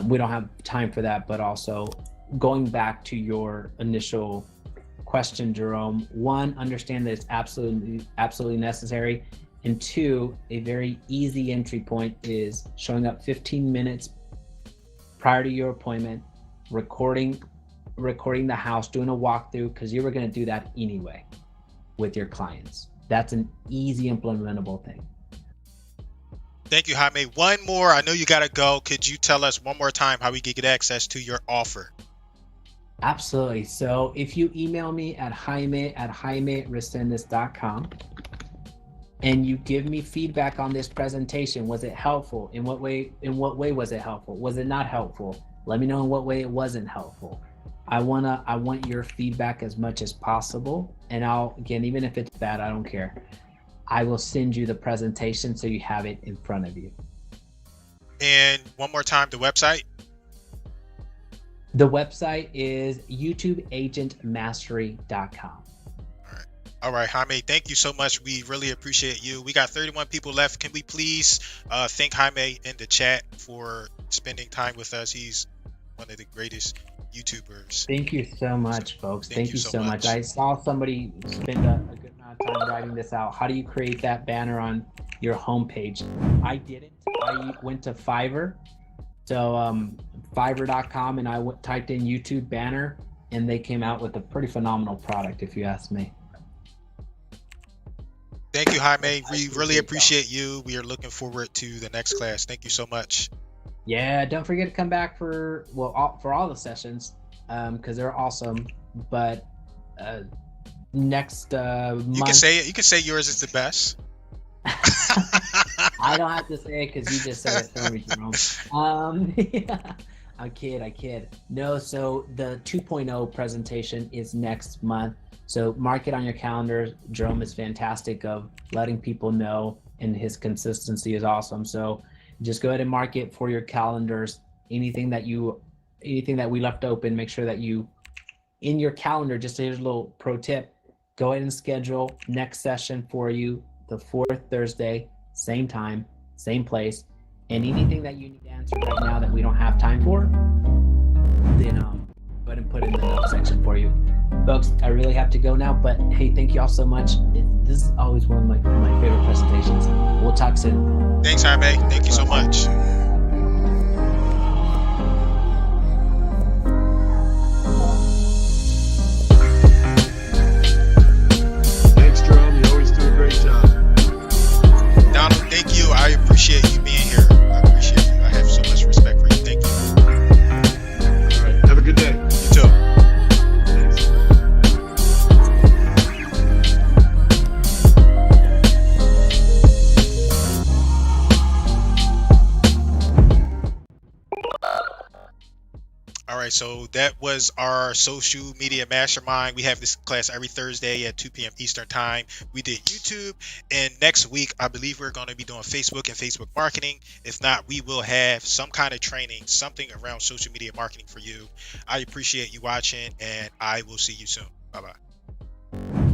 we don't have time for that. But also going back to your initial question, Jerome, one, understand that it's absolutely necessary. And two, a very easy entry point is showing up 15 minutes prior to your appointment, recording the house, doing a walkthrough, because you were going to do that anyway with your clients. That's an easy implementable thing. Thank you, Jaime. One more. I know you got to go. Could you tell us one more time how we can get access to your offer? Absolutely. So if you email me at jaime@jaimeresendez.com and you give me feedback on this presentation, was it helpful? In what way was it helpful? Was it not helpful? Let me know in what way it wasn't helpful. I want your feedback as much as possible. And again, even if it's bad, I don't care. I will send you the presentation so you have it in front of you. And one more time, the website? The website is youtubeagentmastery.com. All right, Jaime, thank you so much. We really appreciate you. We got 31 people left. Can we please thank Jaime in the chat for spending time with us? He's one of the greatest YouTubers. Thank you so much, folks. Thank you so much. I saw somebody spend a good amount of time writing this out. How do you create that banner on your homepage? I didn't. I went to Fiverr. So Fiverr.com, and I typed in YouTube banner, and they came out with a pretty phenomenal product, if you ask me. Thank you, Jaime. We really appreciate you. We are looking forward to the next class. Thank you so much. Yeah, don't forget to come back for all the sessions, because they're awesome. But next month, you can say it. You can say yours is the best. I don't have to say it because you just said it for me, Jerome. Yeah. I kid. No, so the 2.0 presentation is next month. So mark it on your calendar. Jerome is fantastic of letting people know, and his consistency is awesome. So just go ahead and mark it for your calendars. Anything that we left open, make sure that you, in your calendar, just here's a little pro tip, go ahead and schedule next session for you, the 4th Thursday, same time, same place. and anything that you need answered right now that we don't have time for, then go ahead and put it in the note section for you. Folks, I really have to go now, but hey, thank you all so much. This is always one of my favorite presentations. We'll talk soon. Thanks, Jaime. Thank you so much. Thanks, Jerome. You always do a great job. Donald, thank you. I appreciate you being here. I appreciate you. I have so much respect for you. Thank you. All right. Have a good day. You too. Thanks. All right, so that was our social media mastermind. We have this class every Thursday at 2 p.m. Eastern time. We did YouTube, and next week I believe we're going to be doing Facebook and Facebook marketing. If not, we will have some kind of training, something around social media marketing for you. I appreciate you watching, and I will see you soon. Bye-bye.